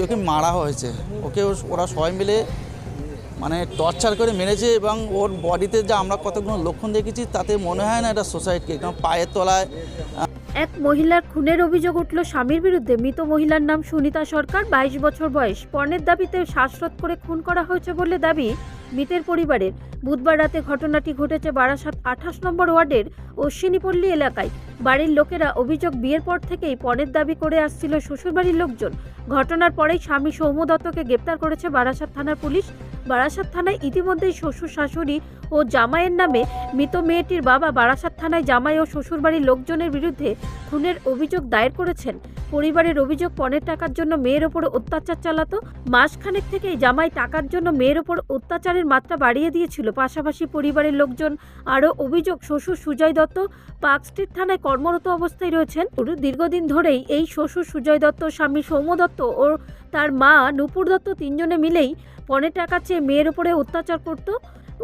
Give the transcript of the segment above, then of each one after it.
ওকে মারা হয়েছে, ওকে ওরা সবাই মিলে মানে টর্চার করে মেরেছে এবং ওর বডিতে যা আমরা কতগুলো লক্ষণ দেখেছি তাতে মনে হয় না এটা সোসাইটি, কারণ পায়ের তলায়। এক মহিলার খুনের অভিযোগ উঠল স্বামীর বিরুদ্ধে। মৃত মহিলার নাম সুনিতা সরকার, 22 বছর বয়স। পণের দাবিতে শ্বাসরোধ করে খুন করা হয়েছে বলে দাবি মৃতের পরিবারের। বুধবার রাতে ঘটনাটি ঘটেছে বারাসাত 28 নম্বর ওয়ার্ডের অশ্বিনীপল্লী এলাকায়। বাড়ির লোকেরা অভিযোগ বিয়ের পর থেকেই পণের দাবি করে আসছিল শ্বশুরবাড়ির লোকজন। ঘটনার পরেই স্বামী সৌম্য দত্তকে গ্রেপ্তার করেছে বারাসাত থানার পুলিশ। বারাসাত থানায় ইতিমধ্যেই শ্বশুর শাশুড়ি ও জামাইয়ের নামে মৃত মেয়েটির বাবা বারাসাত থানায় জামাই ও শ্বশুরবাড়ির লোকজনের বিরুদ্ধে খুনের অভিযোগ দায়ের করেছেন। পরিবারের অভিযোগ, পণের টাকার জন্য মেয়ের ওপর অত্যাচার চালাতো। মাসখানেক থেকেই জামাই টাকার জন্য মেয়ের ওপর অত্যাচারের মাত্রা বাড়িয়ে দিয়েছিল। পাশাপাশি পরিবারের লোকজন আরও অভিযোগ, শ্বশুর সুজয় দত্ত পার্ক স্ট্রিট থানায় কর্মরত অবস্থায় রয়েছেন। দীর্ঘদিন ধরেই এই শ্বশুর সুজয় দত্ত, স্বামী সৌম্য দত্ত ও তার মা নূপুর দত্ত তিনজনে মিলেই পণের টাকা চেয়ে মেয়ের ওপরে অত্যাচার করত।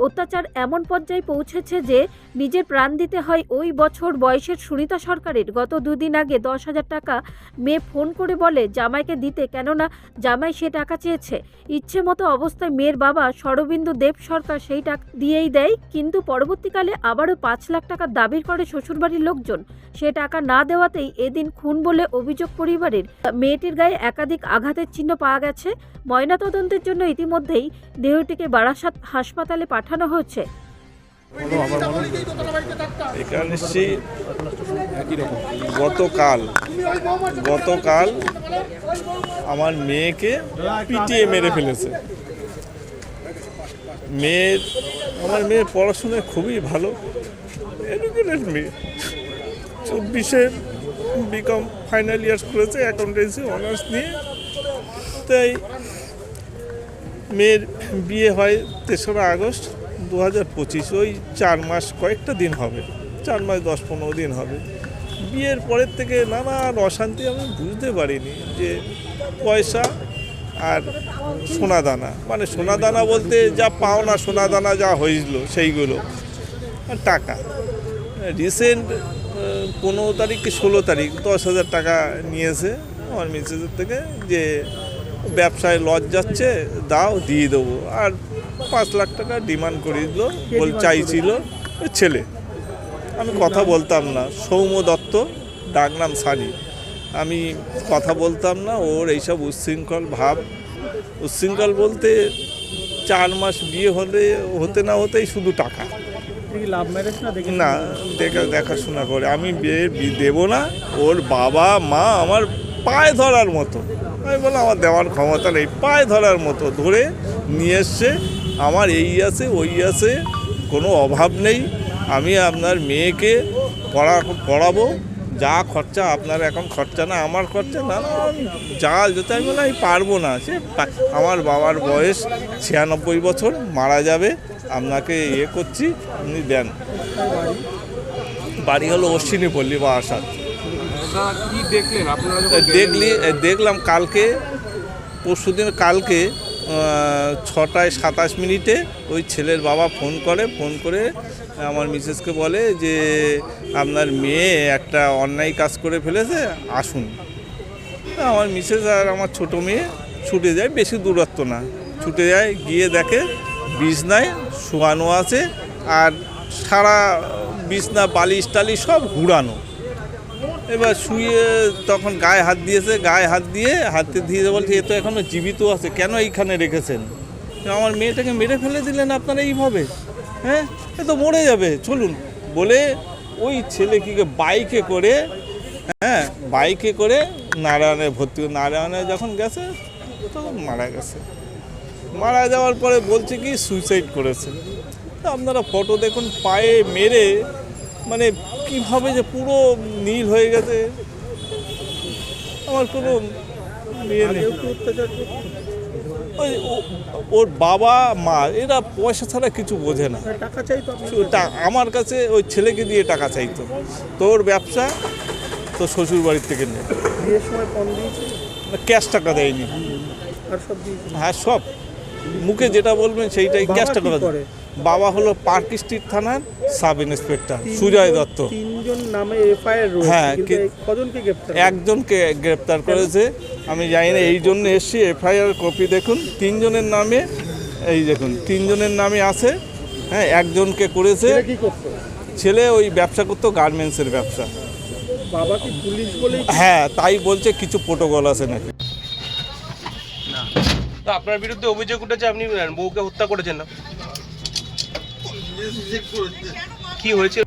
অত্যাচার এমন পর্যায়ে পৌঁছেছে যে নিজের প্রাণ দিতে হয় ওই বছর বয়সের সুনিতা সরকারের। গত দুদিন আগে 10,000 টাকা মেয়ে ফোন করে বলে জামাইকে দিতে, কেননা জামাই সে টাকা চেয়েছে। ইচ্ছে মতো অবস্থায় মেয়ের বাবা শরবিন্দু দেব সরকার সেই টাকা দিয়েই দেয়, কিন্তু পরবর্তীকালে আবারও 5 লাখ টাকা দাবি করে শ্বশুরবাড়ির লোকজন। সে টাকা না দেওয়াতেই এদিন খুন বলে অভিযোগ পরিবারের। মেয়েটির গায়ে একাধিক আঘাতের চিহ্ন পাওয়া গেছে। ময়নাতদন্তের জন্য ইতিমধ্যেই দেহটিকে বারাসাত হাসপাতালে পাঠানো হয়েছে। গতকাল আমার মেয়েকে পিটিয়ে মেরে ফেলেছে। আমার মেয়ে পড়াশোনায় খুবই ভালো, এডুকেটেড মেয়ে। 24-এ বিকম ফাইনাল ইয়ার্স করেছে, অ্যাকাউন্টেন্সি অনার্স নিয়ে। তাই মেয়ের বিয়ে হয় 3রা আগস্ট 2025, ওই 4 মাস কয়েকটা দিন হবে, 4 মাস 10-15 দিন হবে। বিয়ের পরের থেকে নানান অশান্তি, আমি বুঝতে পারিনি যে পয়সা আর সোনাদানা, মানে সোনাদানা বলতে যা পাওনা সোনাদানা যা হয়েছিল সেইগুলো, আর টাকা। রিসেন্ট 15 তারিখ কি 16 তারিখ 10,000 টাকা নিয়েছে আমার মিসেসের থেকে, যে ব্যবসায় লস যাচ্ছে, দাও দিয়ে দেবো। আর 5 লাখ টাকা ডিমান্ড করে দিল, চাইছিল ছেলে। আমি কথা বলতাম না, সৌম্য দত্ত, ডাকনাম সানি। আমি কথা বলতাম না, ওর এইসব উচ্ছৃঙ্খল ভাব। উচ্ছৃঙ্খল বলতে 4 মাস বিয়ে হতে না হতেই শুধু টাকা। না, দেখাশোনা করে আমি বিয়ে দেবো না। ওর বাবা মা আমার পায়ে ধরার মতো, আমি বললাম আমার দেওয়ার ক্ষমতা নেই, পায়ে ধরার মতো ধরে নিয়ে এসছে। আমার এই আছে ওই আছে, কোনো অভাব নেই। আমি আপনার মেয়েকে পড়াবো, যা খরচা আপনার, এখন খরচা না আমার খরচা, না যা যেতে। আমি বললাম আমি পারবো না, সে আমার বাবার বয়স 96 বছর, মারা যাবে, আপনাকে করছি, আপনি দেন। বাড়ি হলো অশ্বিনীপল্লী বারাসাত। দেখলাম কালকে, পরশুদিন কালকে 6টায় 27 মিনিটে ওই ছেলের বাবা ফোন করে আমার মিসেসকে বলে যে আপনার মেয়ে একটা অন্যায় কাজ করে ফেলেছে, আসুন। আমার মিসেস আর আমার ছোটো মেয়ে ছুটে যায়, বেশি দূরত্ব না, ছুটে যায়, গিয়ে দেখে বিছনায় শোয়ানো আছে, আর সারা বিছনা বালিশ টালিশ সব হুড়ানো। এবার শুয়ে তখন গায়ে হাত দিয়েছে, হাতে দিয়ে বলছে এ তো এখনও জীবিত আছে, কেন এইখানে রেখেছেন? আমার মেয়েটাকে মেরে ফেলে দিলেন আপনারা এইভাবে, হ্যাঁ, এ তো মরে যাবে, চলুন বলে ওই ছেলেকে বাইকে করে নারায়ণে ভর্তি। নারায়ণে যখন গেছে তখন মারা গেছে। মারা যাওয়ার পরে বলছে কি সুইসাইড করেছে। আপনারা ফটো দেখুন, পায়ে মেরে মানে কীভাবে যে পুরো নীল হয়ে গেছে। আমার কোনো মেয়ে নেই। ওর বাবা মা এরা পয়সা ছাড়া কিছু বোঝে না। টাকা চাইতো আমার কাছে, ওই ছেলেকে দিয়ে টাকা চাইতো। তোর ব্যবসা তো শ্বশুর বাড়ির থেকে নেই, ক্যাশ টাকা দেয়নি। হ্যাঁ, সব মুখে যেটা বলবেন সেইটাই, ক্যাশ টাকা বাবা হলো পার্ক স্ট্রিট থানার সাব ইন্সপেক্টর সুজয় দত্ত। তিনজন নামে এফআইআর রয়েছে, হ্যাঁ, কিন্তু এই কজনকে গ্রেফতার? একজনকে গ্রেপ্তার করেছে, আমি জানি না, এই জন্য এসছি। এফআইআর কপি দেখুন, তিনজনের নামে, এই দেখুন তিনজনের নামে আছে। হ্যাঁ, একজনকে করেছে, এরা কি করতো? ছেলে ওই ব্যবসা করতো, গার্মেন্টসের ব্যবসা। বাবা কি পুলিশ বলেই? হ্যাঁ, তাই বলছে, কিছু প্রোটোকল আছে নাকি। তো আপনার বিরুদ্ধে অভিযোগ উঠেছে আপনি বউকে হত্যা করেছেন না, কি হয়েছে?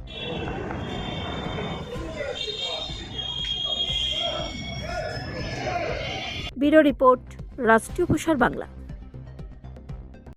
ব্যুরো রিপোর্ট, রাষ্ট্রীয় প্রসার বাংলা।